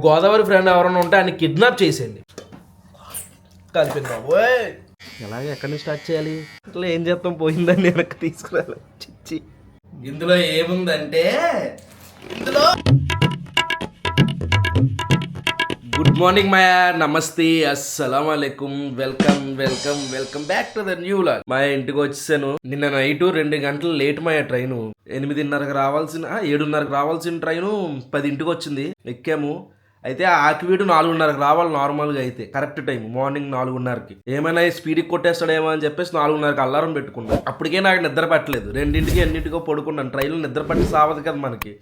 Godavari friend ఎవరైనా ఉంటే ఆయన కిడ్నాప్ చేసేయండి. కలిపింది బాబోయ్. ఎలాగ ఎక్కడి నుంచి స్టార్ట్ చేయాలి? ఇట్లా ఏం చేస్తాం, పోయిందని వెనక్కి తీసుకురాలి. చిచ్చి ఇందులో ఏముందంటే గుడ్ మార్నింగ్ మాయా, నమస్తే, అస్సలాం వాలేకుం, welcome back to the new vlog. మా ఇంటికి వచ్చేసాను. నిన్న నైట్ 2 గంటలు లేట్ మాయా ట్రైను. 8:30కి రావాల్సిన 7:30కి రావాల్సిన ట్రైను 10ంటికి వచ్చింది. ఎక్కాము. అయితే ఆకివీడు 4:30కి రావాలి నార్మల్గా అయితే, కరెక్ట్ టైం మార్నింగ్ 4:30కి. ఏమైనా స్పీడ్కి కొట్టేస్తాడేమో అని చెప్పేసి 4:30కి అలారం పెట్టుకున్నాను. అప్పటికే నాకు నిద్ర పట్టలేదు. 2ంటికి ఎన్నింటికో పడుకున్నాను. ట్రైన్లో నిద్ర పట్టి సావదు కదా మనకి.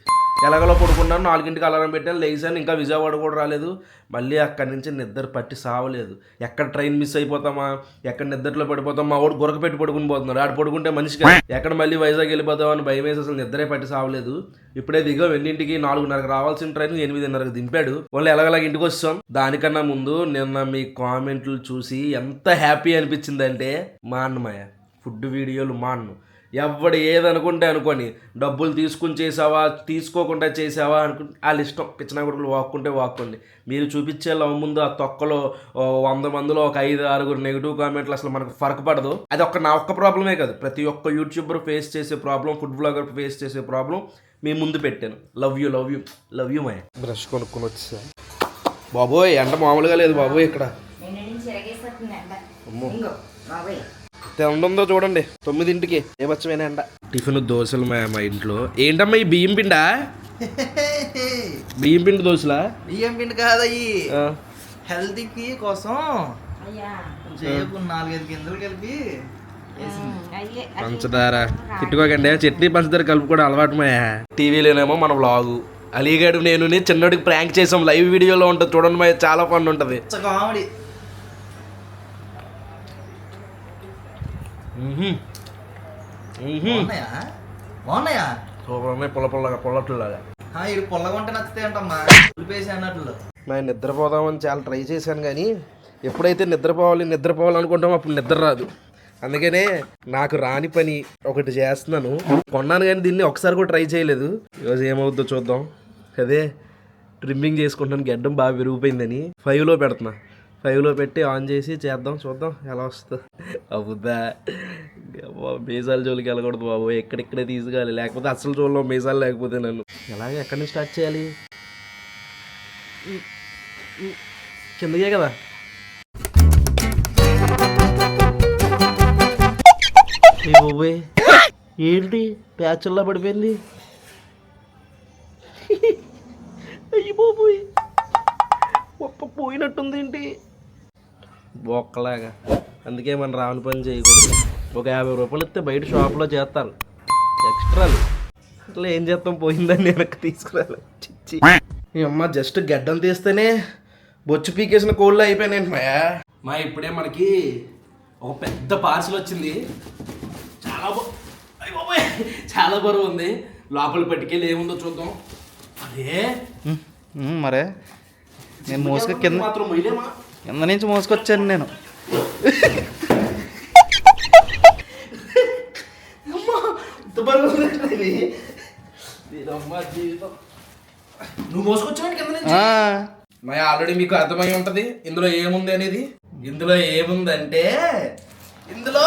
ఎలాగలో పడుకున్నాను. 4ంటికి అలారం పెట్టాను, లేచాను. ఇంకా విజయవాడ కూడా రాలేదు. మళ్ళీ అక్కడి నుంచి నిద్ర పట్టి సావలేదు. ఎక్కడ ట్రైన్ మిస్ అయిపోతామా, ఎక్కడ నిద్రలో పడిపోతామా, వాడు గురక పెట్టి పడుకుని పోతున్నాడు. ఆడు పడుకుంటే మనిషిగా ఎక్కడ మళ్ళీ వైజాగ్ వెళ్ళిపోతామని భయం వేసి అసలు నిద్రే పట్టి సావలేదు. ఇప్పుడే దిగా 2ంటికి 4:30కి రావాల్సిన ట్రైన్ 8:30కి దింపాడు. వాళ్ళు ఎలాగలాగా ఇంటికి వస్తాం. దానికన్నా ముందు నిన్న మీ కామెంట్లు చూసి ఎంత హ్యాపీ అనిపించిందంటే, మా అన్నమయ్య ఫుడ్ వీడియోలు మా అన్న ఎవడు ఏదనుకుంటే అనుకోని, డబ్బులు తీసుకుని చేసావా తీసుకోకుండా చేసావా అనుకుంటే వాళ్ళ ఇష్టం. పిచ్చనా కొడుకులు వాక్కుంటే వాక్కోండి. మీరు చూపించే లవ్ ముందు ఆ తొక్కలో 100 మందిలో ఒక 5-6 నెగిటివ్ కామెంట్లు అసలు మనకు ఫరక్ పడదు. అది నా ఒక్క ప్రాబ్లమే కాదు, ప్రతి ఒక్క యూట్యూబర్ ఫేస్ చేసే ప్రాబ్లం, ఫుడ్ బ్లాగర్ ఫేస్ చేసే ప్రాబ్లం మీ ముందు పెట్టాను. Love you my. బ్రష్ కొనుక్కొని వచ్చా బాబోయ్. ఎండ మామూలుగా లేదు బాబోయ్ ఇక్కడ. ఉందో చూడండి 9ంటికి ఏ వచ్చమైన ఎండ. టిఫిన్ దోశలు మా ఇంట్లో. ఏంటమ్మా ఈ బియ్యం పిండా? బియ్యం పిండి దోశలా? బియ్యం పిండి కాదయ్యి, హెల్తీకి కోసం 4-5 గింజలు కలిపి పంచదార తిట్టుకోకండి. చట్నీ పంచదార కలుపుకోవడం అలవాటు మా. టీవీలోనేమో మన వ్లాగు అలీగాడు నేను చిన్నోడికి ప్రాంక్ చేసాం. లైవ్ వీడియోలో ఉంటుంది చూడండి మా, చాలా ఫన్ ఉంటుంది. కామెడీ. బాగున్నాయా? సూపర్ ఉన్నాయి. పొల్లట్లాగా ఇది పొల్లగా ఉంటే నచ్చుతాయి అంటమ్మా, ఉలిపేసి అన్నట్లు. నేను నిద్రపోదామని చాలా ట్రై చేశాను, కానీ ఎప్పుడైతే నిద్రపోవాలనుకుంటామో అప్పుడు నిద్ర రాదు. అందుకనే నాకు రాని పని ఒకటి చేస్తున్నాను. కొన్నాను కానీ దీన్ని ఒకసారి కూడా ట్రై చేయలేదు. ఈరోజు ఏమవుతుందో చూద్దాం. అదే ట్రిమ్మింగ్ చేసుకుంటాను. గడ్డం బాగా విరిగిపోయిందని 5లో పెడుతున్నా. 5లో పెట్టి ఆన్ చేసి చేద్దాం, చూద్దాం ఎలా వస్తుందో. అవుద్దా? మీసాల జోలికి వెళ్ళకూడదు బాబు, ఎక్కడెక్కడే తీసుకెళ్ళాలి, లేకపోతే అసలు జోల్లో మీసాలు లేకపోతే నన్ను. ఎలాగే ఎక్కడి నుంచి స్టార్ట్ చేయాలి? కిందకే కదా. బాబోయ్ ఏంటి ప్యాచుల్లా పడిపోయింది? అయ్యి బాబోయ్, పోయినట్టుంది ఏంటి బొక్కలాగా. అందుకే మనం రాని పని చేయకూడదు. ఒక 50 రూపాయలు ఇస్తే బయట షాప్లో చేస్తారు ఎక్స్ట్రాలు. అట్లా ఏం చేస్తాం, పోయిందని వెనక్కి తీసుకురాలి. చిచ్చి ఈ అమ్మ జస్ట్ గడ్డం తీస్తేనే బొచ్చు పీకేసిన కోళ్ళు అయిపోయినాయి మా. ఇప్పుడే మనకి ఒక పెద్ద పార్సల్ వచ్చింది. చాలా బరువు ఉంది. లోపల పట్టుకెళ్ళి ఏముందో చూద్దాం. అదే మరే నేను మోసుకు కింద నుంచి మోసుకొచ్చాను నేను. నువ్వు మోసుకొచ్చావు కింద నుంచి. మా ఆల్రెడీ మీకు అర్థమై ఉంటది ఇందులో ఏముంది అనేది. ఇందులో ఏముందంటే, ఇందులో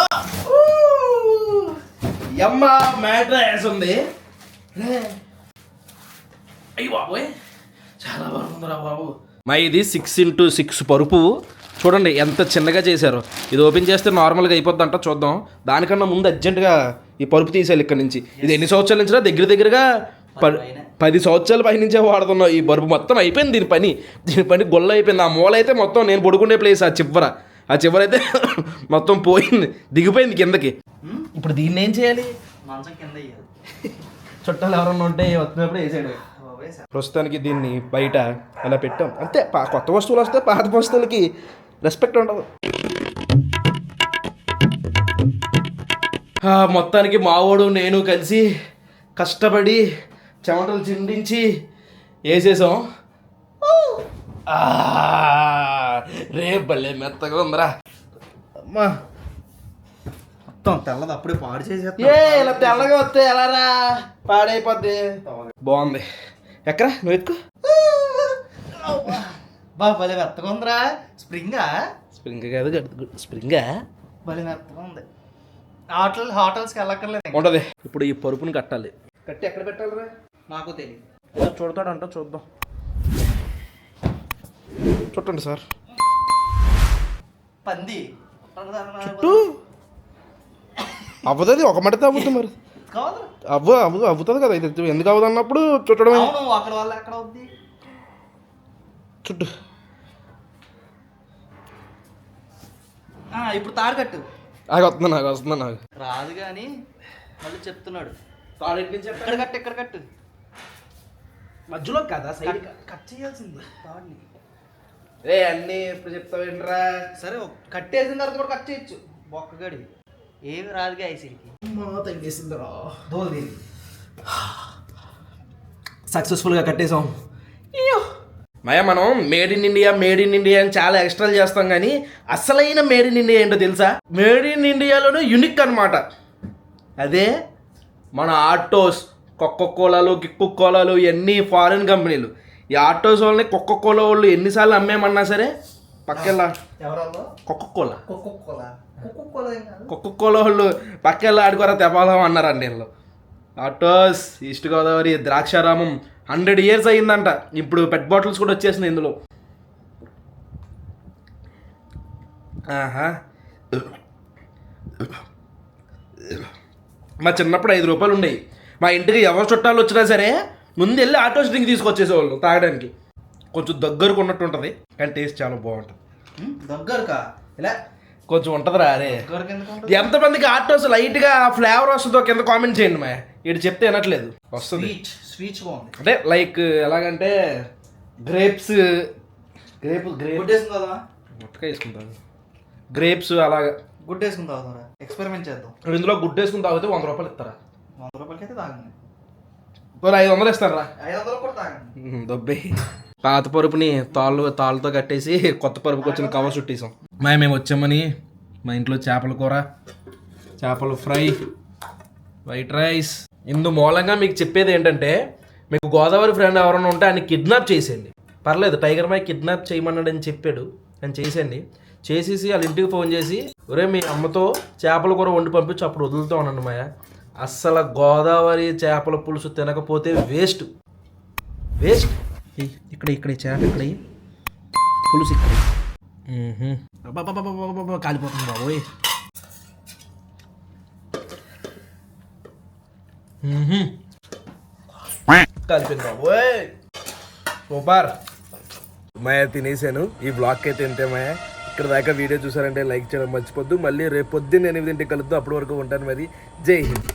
మ్యాట్రెస్ ఉంది. అయ్యి బాబోయ్ చాలా బాగుందిరా బాబు. మా ఇది 6x6 పరుపు. చూడండి ఎంత చిన్నగా చేశారు. ఇది ఓపెన్ చేస్తే నార్మల్గా అయిపోద్ది అంట, చూద్దాం. దానికన్నా ముందు అర్జెంటుగా ఈ పరుపు తీసేయాలి ఇక్కడ నుంచి. ఇది ఎన్ని సంవత్సరాల నుంచి? దగ్గరగా 10 సంవత్సరాల పై నుంచే వాడుతున్నాం ఈ బరుపు. మొత్తం అయిపోయింది దీని పని గొల్ల అయిపోయింది. ఆ మూల అయితే మొత్తం నేను పడుకునే ప్లేస్, ఆ చివర అయితే మొత్తం పోయింది, దిగిపోయింది కిందకి. ఇప్పుడు దీన్ని ఏం చేయాలి? మంచం కింద చుట్టాలు ఎవరన్నా ఉంటే వచ్చినప్పుడు వేసాడు. ప్రస్తుతానికి దీన్ని బయట అలా పెట్టాం అంతే. కొత్త వస్తువులు వస్తే పాత వస్తువులకి రెస్పెక్ట్ ఉండదు. మొత్తానికి మావోడు నేను కలిసి కష్టపడి చెమటలు చిందించి వేసేసాం. రేపల్లే మెత్తగా ఉందిరా అమ్మా. మొత్తం తెల్లది అప్పుడే పాడు చేసేస్తా. ఇలా తెల్లగా వస్తే ఎలా రా, పాడైపోద్ది. బాగుంది. ఎక్కరా నువ్వు ఎక్కు. బా భలే మెత్తగా ఉందిరా. స్ప్రింగా స్ప్రింగ్ కాదు స్ప్రింగా భలే మెత్తగా ఉంది. హోటల్స్కి వెళ్ళక్కర్లేదు. ఉంటది. ఇప్పుడు ఈ పరుపుని కట్టాలి. కట్టి ఎక్కడ పెట్టాలిరా? నాకు తెలియదు. చూడతాడంట, చూద్దాం. చుట్టండి సార్. పంది చుట్టూ అవ్వదు, ఒక మడితే అవ్వదు మరి. కాదు అవ్వుతుంది కదా ఇది. ఎందుకు అవ్వదు అన్నప్పుడు చుట్టడమే. అవును, అక్కడ వల్ల ఎక్కడ అవుద్ది. చుట్టూ ఇప్పుడు తాడు కట్టు. వస్తున్నా నాకు రాదు కానీ మళ్ళీ చెప్తున్నాడు. తాడు ఇక్కడ కట్టు, ఇక్కడ కట్టు. మధ్యలో కదా సైడ్ కట్ చేయాల్సింది తాడుని. రే అన్నీ ఇప్పుడు చెప్తావేంట్రా? సరే కట్టేసిన తర్వాత కూడా కట్ చేయొచ్చు. బొక్కగడి ఏమి రాదుగా ఐసీకి. తగ్గేసిందిరా. దోలు దీన్ని సక్సెస్ఫుల్గా కట్టేసాం. మయ మనం మేడ్ ఇన్ ఇండియా అని చాలా ఎక్స్ట్రాలు చేస్తాం, కానీ అసలైన మేడ్ ఇన్ ఇండియా ఏంటో తెలుసా? మేడ్ ఇన్ ఇండియాలోనే యునిక్ అనమాట. అదే మన ఆటోస్, కోలాలు, కిక్కు కోలాలు ఇవన్నీ ఫారిన్ కంపెనీలు. ఈ ఆటోస్ వాళ్ళని కోలా వాళ్ళు ఎన్నిసార్లు అమ్మేమన్నా సరే పక్కెళ్ళా ఎవరల్లో కోలా కోలా వాళ్ళు పక్కెళ్ళ ఆడుకోరా తెపాలం అన్నారండి వీళ్ళు. Autos east Godavari Draksharamam 100 years అయ్యిందంట. ఇప్పుడు పెట్ బాటిల్స్ కూడా వచ్చేసినాయి ఇందులో. ఆహా, మా చిన్నప్పుడు 5 రూపాయలు ఉండేవి. మా ఇంటికి ఎవరు చుట్టాలు వచ్చినా సరే ముందు వెళ్ళి ఆటోస్ డ్రింక్ తీసుకొచ్చేసేవాళ్ళు తాగడానికి. కొంచెం దగ్గరకు ఉన్నట్టు ఉంటుంది, కానీ టేస్ట్ చాలా బాగుంటుంది. దగ్గరకా ఇలా కొంచెం ఉంటుందిరా. అరే దగ్గరకు ఎందుకు ఉంటుంది? ఎంతమందికి ఆటోస్ లైట్గా ఫ్లేవర్ వస్తుందో కింద కామెంట్ చేయండి. మా ఇటు చెప్తే వినట్లేదు. వస్తుంది. స్వీట్ బాగుంది. అంటే లైక్ ఎలాగంటే గ్రేప్స్ గుడ్ వేసుకుని తాగుదామా? మొట్టగా వేసుకుంటాను. గ్రేప్స్ అలాగా గుడ్ వేసుకుని తాగుతారా? ఎక్స్పెరిమెంట్ చేద్దాం. ఇందులో గుడ్డ వేసుకుని తాగితే 100 రూపాయలు ఇస్తారా? 100 రూపాయలకి అయితే తాగండి. 500 ఇస్తారా? 500 కూడా తాగండి. దొబ్బే పాత పరుపుని తాళ్ళతో కట్టేసి కొత్త పరుపుకి వచ్చిన కవర్ చుట్టేసాం. మేము వచ్చామని మా ఇంట్లో చేపల కూర, చేపల ఫ్రై, వైట్ రైస్. ఇందు మూలంగా మీకు చెప్పేది ఏంటంటే, మీకు గోదావరి ఫ్రెండ్ ఎవరైనా ఉంటే ఆయన కిడ్నాప్ చేసేయండి. పర్లేదు, టైగర్ మై కిడ్నాప్ చేయమన్నాడు అని చెప్పాడు. అని చేసేయండి. చేసేసి వాళ్ళ ఇంటికి ఫోన్ చేసి, ఒరే మీ అమ్మతో చేపల కూర వండి పంపించి అప్పుడు వదులుతాం అనండి. మాయ అస్సలు గోదావరి చేపల పులుసు తినకపోతే వేస్ట్. ఇక్కడ చేప, ఇక్కడ పులుసు, ఇక్కడ కాలిపోతుంది బాబోయ్. కాలిపోయింది బాబోయ్. సూపర్. మాయ తినేసాను. ఈ బ్లాగ్ అయితే ఇంతే మాయ. ఇక్కడ దాకా వీడియో చూసారంటే లైక్ చేయడం మర్చిపోద్దు. మళ్ళీ రేపు పొద్దున్న 8 కలుద్దాం. అప్పటి వరకు ఉంటాను మరి. జై హింద్.